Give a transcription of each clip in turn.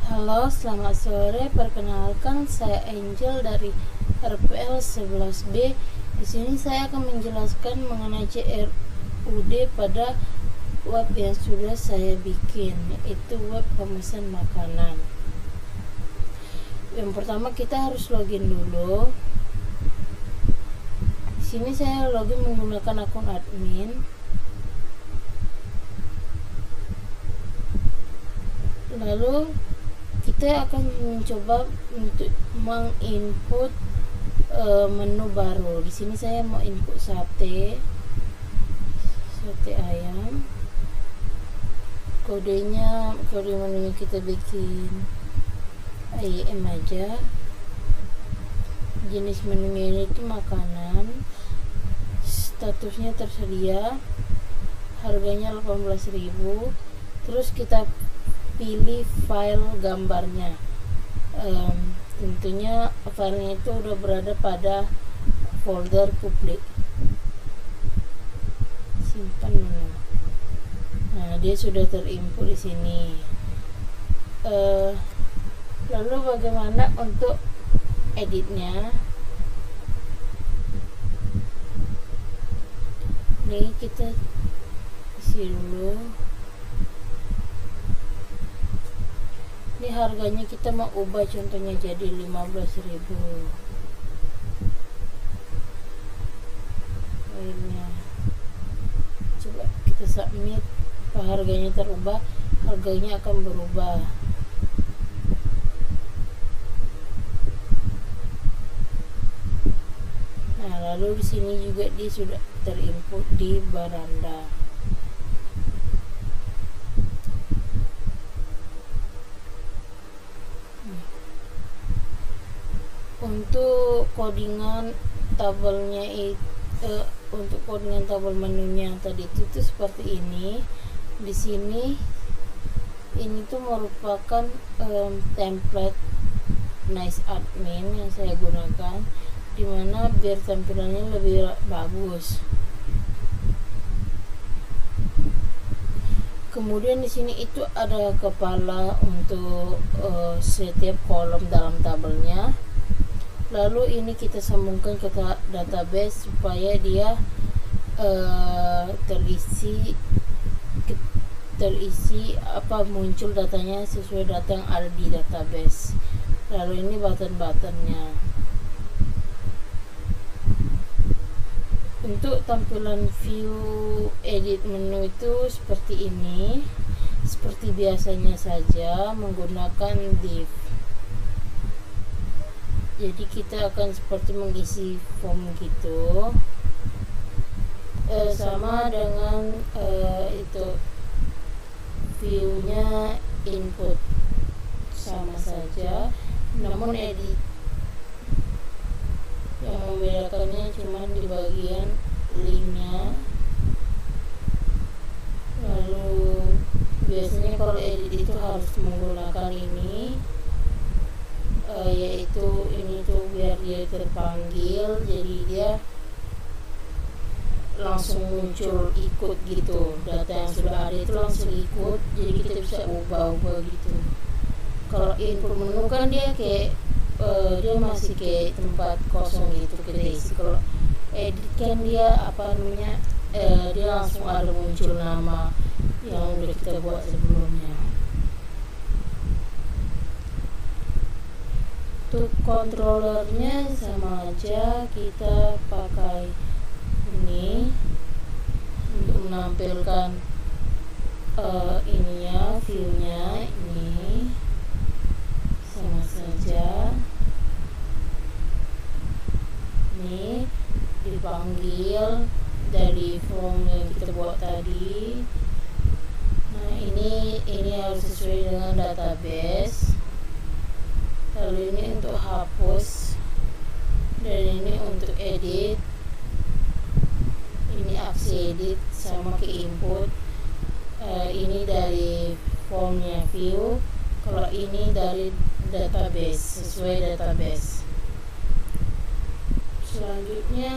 Halo, selamat sore. Perkenalkan, saya Angel dari RPL 11B. Di sini saya akan menjelaskan mengenai CRUD pada web yang sudah saya bikin, yaitu web pemesan makanan. Yang pertama kita harus login dulu. Di sini saya login menggunakan akun admin. Lalu kita akan mencoba untuk menginput menu baru. Di sini saya mau input sate ayam. Kode menunya kita bikin IM aja. Jenis menunya ini itu makanan. Statusnya tersedia. Harganya 18.000. Terus kita pilih file gambarnya. Tentunya filenya itu udah berada pada folder publik. Simpan dulu. Nah, dia sudah terinput di sini. Lalu bagaimana untuk editnya? Nih kita isi dulu. Ini harganya kita mau ubah contohnya jadi 15.000. Filenya. Coba kita submit. Kalau harganya terubah, harganya akan berubah. Nah, lalu di sini juga dia sudah terinput di Baranda. Untuk codingan tabelnya untuk codingan tabel menunya tadi itu seperti ini. Di sini ini tuh merupakan template Nice Admin yang saya gunakan, dimana biar tampilannya lebih bagus. Kemudian di sini itu ada kepala untuk setiap kolom dalam tabelnya. Lalu ini kita sambungkan ke database supaya dia terisi muncul datanya sesuai data yang ada di database. Lalu ini button-buttonnya. Untuk tampilan view edit menu itu seperti ini, seperti biasanya saja menggunakan div. Jadi kita akan seperti mengisi form gitu, sama dengan itu viewnya input sama saja, namun edit yang membedakannya cuma di bagian linknya. Lalu biasanya kalau edit itu harus menggunakan ini, yaitu ini tuh biar dia terpanggil, jadi dia langsung muncul ikut gitu, data yang sudah ada itu langsung ikut, jadi kita bisa ubah-ubah gitu. Kalau input menu kan dia kayak dia masih kayak tempat kosong gitu kita isi. Kalau edit kan dia dia langsung ada muncul nama yang udah kita buat sebelumnya. Untuk controllernya sama aja, kita pakai ini untuk menampilkan viewnya ini sama saja. Ini dipanggil dari form yang kita buat tadi. Nah, ini harus sesuai dengan database. Lalu ini untuk hapus, dan ini untuk edit. Ini aksi edit sama ke input. Ini dari formnya view, kalau ini dari database, sesuai database. Selanjutnya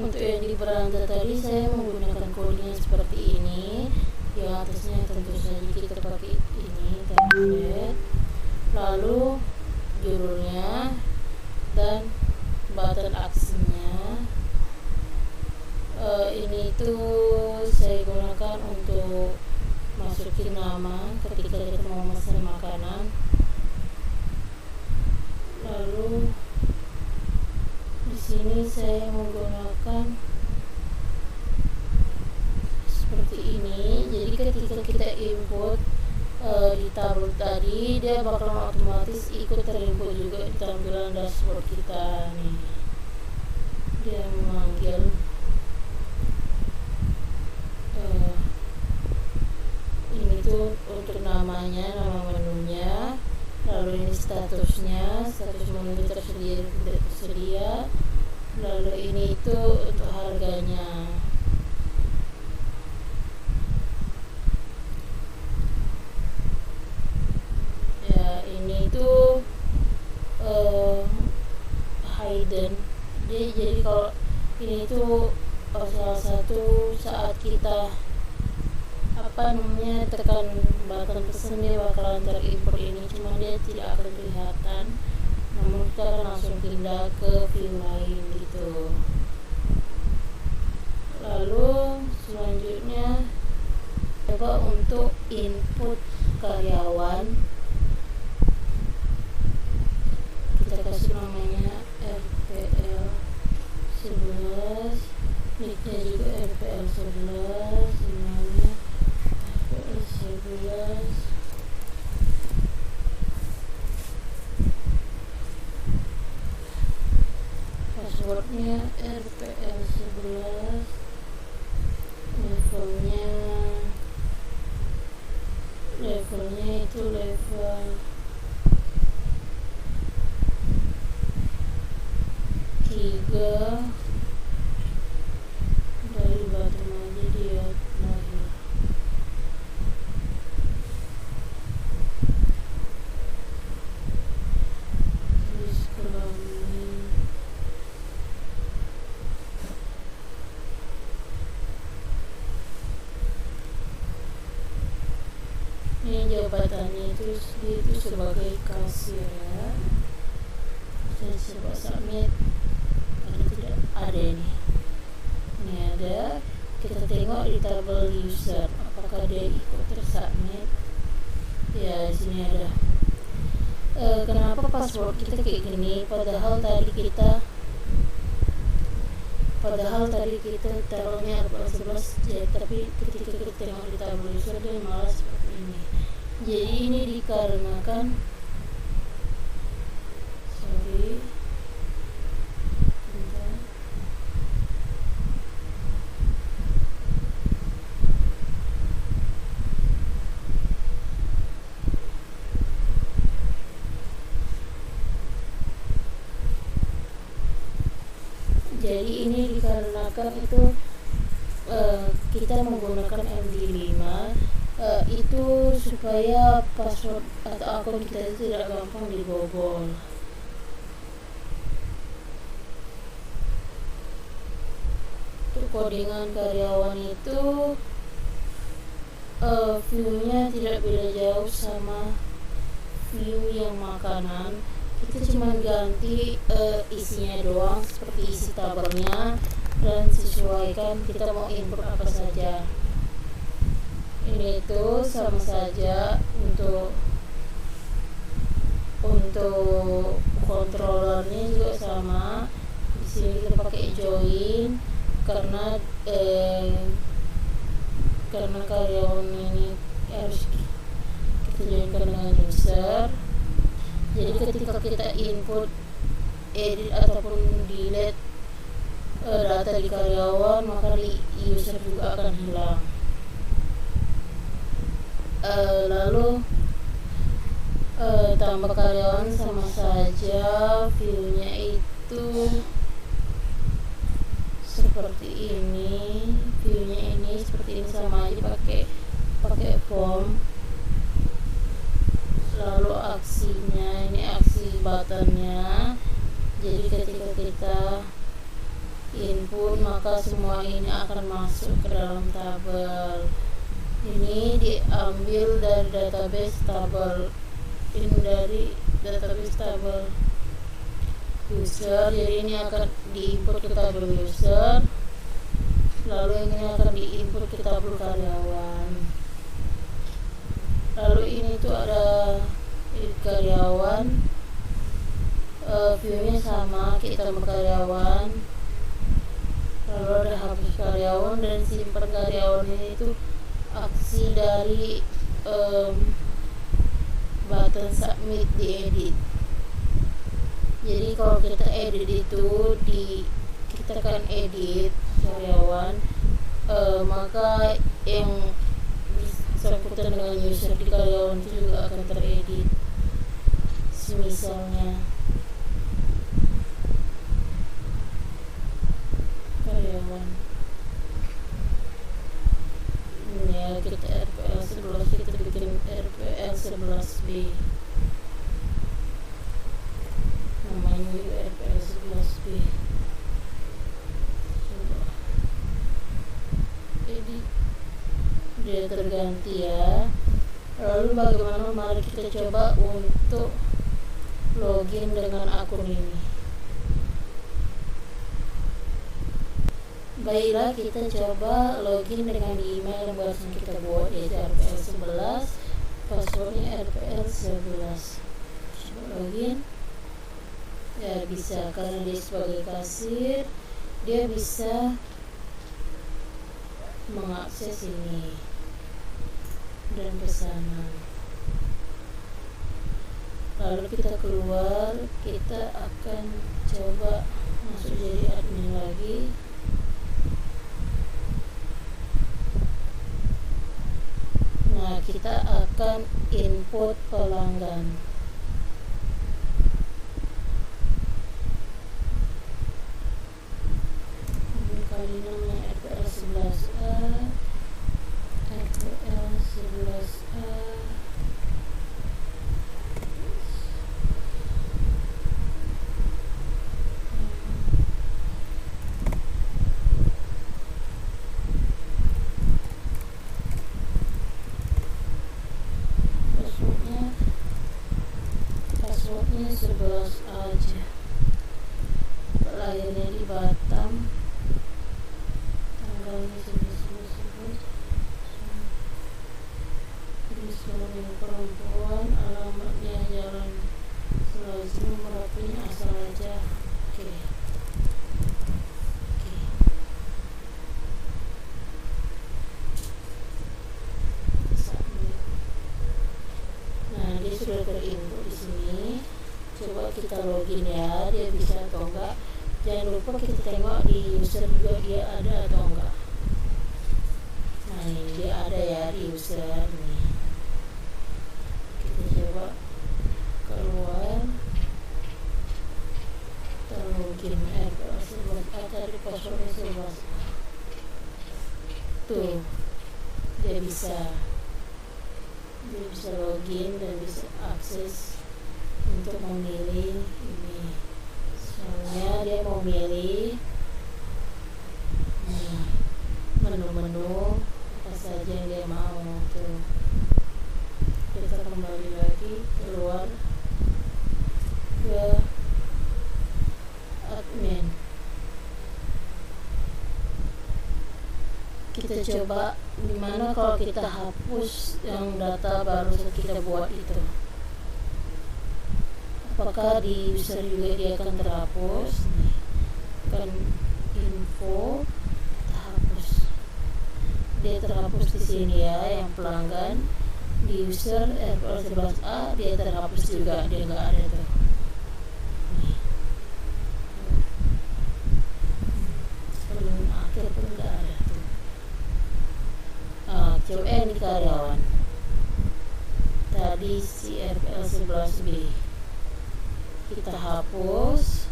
Untuk yang di beranda tadi saya menggunakan coding seperti ini. Yang atasnya tentu saja kita pakai ini template, lalu judulnya dan button aksinya. Ini tuh saya gunakan untuk masukin nama ketika kita mau pesan makanan. Lalu di sini saya menggunakan seperti ini. Jadi ketika kita input di tabel tadi, dia bakalan otomatis ikut terinput juga di tampilan dashboard kita nih. Dia memanggil ini tuh untuk namanya, nama menunya, lalu ini statusnya, status menu tersedia tidak tersedia, lalu ini itu untuk harganya. Ya, ini tuh hidden. Jadi kalau ini tuh salah satu saat kita tekan button pesan, dia bakalan terimport ini, cuma dia tidak akan kelihatan, namun kita akan langsung pindah ke view lain gitu. Lalu selanjutnya coba untuk input karyawan, kita kasih namanya RPL 11, nicknya juga RPL 11, emailnya RPL 11, passwordnya RPL 11, levelnya itu level 3, dari bottom aja dia lahir. Terus kelamin, ini jabatannya itu dia itu sebagai kasir ya. Saya coba submit, tidak ada ini ada. Kita tengok di tabel user apakah dia ikut tersubmit. Ya, di sini ada. Kenapa password kita kayak gini, padahal tadi kita tabelnya RPL 11 ya, tapi ketika kita tengok di tabel user dia malah seperti ini. Jadi ini dikarenakan itu kita menggunakan MD5 itu supaya password atau akun kita itu tidak gampang dibobol. Untuk codingan karyawan itu view-nya tidak beda jauh sama view yang makanan. Kita cuma ganti isinya doang, seperti isi tabelnya, dan sesuaikan kita mau input apa saja. Ini itu sama saja untuk controllernya juga sama. Di sini kita pakai join karena karyawan ini harus kita joinkan dengan user. Jadi ketika kita input, edit ataupun delete data di karyawan, maka di user juga akan hilang. Lalu tambah karyawan sama saja, view-nya itu seperti ini. View-nya ini seperti ini, sama aja pakai form. Lalu aksinya, ini aksi buttonnya. Jadi ketika kita input, maka semua ini akan masuk ke dalam tabel. Ini diambil dari database tabel, ini dari database tabel user. Jadi ini akan diinput ke tabel user, lalu yang ini akan diinput ke tabel karyawan. Lalu ini tuh ada karyawan, viewnya sama, kita tambah karyawan, lalu ada hapus karyawan dan simpan karyawan. Ini tuh aksi dari button submit di edit. Jadi kalau kita edit itu kita akan edit karyawan, maka yang bersangkutan dengan user di karyawan itu juga akan teredit. Misalnya karyawan ya, kita RPL 11, kita bikin RPL 11B, namanya juga RPL 11B. Coba edit, dia terganti ya. Lalu bagaimana, mari kita coba untuk login dengan akun ini. Baiklah, kita coba login dengan email yang barusan kita buat, yaitu RPL 11, passwordnya RPL 11. Coba login. Ya bisa, karena dia sebagai kasir, dia bisa mengakses ini dan pesanan. Lalu kita keluar, kita akan coba masuk jadi admin lagi. Nah, kita akan input pelanggan. Kali namanya RPL 11A, RPL 11A. Passwordnya 11 aja. Lahirnya di Batam, tanggalnya 11/11, jenis kelamin perempuan, alamatnya Jalan Sulawesi, nomor HP-nya asal aja. Oke. Submit. Nah, dia sudah terinput di sini. Coba kita login ya, dia bisa atau enggak. Jangan lupa kita tengok di user juga dia ada atau enggak. Nah, ini dia ada ya di user nih. Kita coba keluar, kita login RPL 11A, tadi passwordnya 11. Tuh, dia bisa login dan bisa akses untuk memilih ini. Soalnya dia mau milih menu-menu apa saja yang dia mau. Tuh, kita kembali lagi, keluar ke admin. Kita coba gimana kalau kita hapus yang data baru kita buat itu. Apakah di user juga dia akan terhapus? Nih, kan info, kita hapus. Dia terhapus di sini ya, yang pelanggan. Di user RPL 11A dia terhapus juga, dia nggak ada tuh. Nih, sebelum akhir pun nggak ada tuh. Coba ini karyawan. Tadi si RPL 11B. Kita hapus,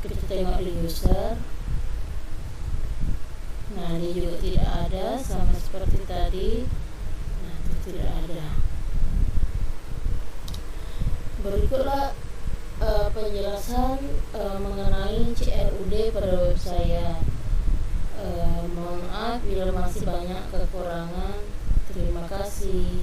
kita tengok di user. Nah, dia juga tidak ada, sama seperti tadi. Nah, itu tidak ada. Berikutlah penjelasan mengenai CRUD pada web saya. Mohon maaf bila masih banyak kekurangan. Terima kasih.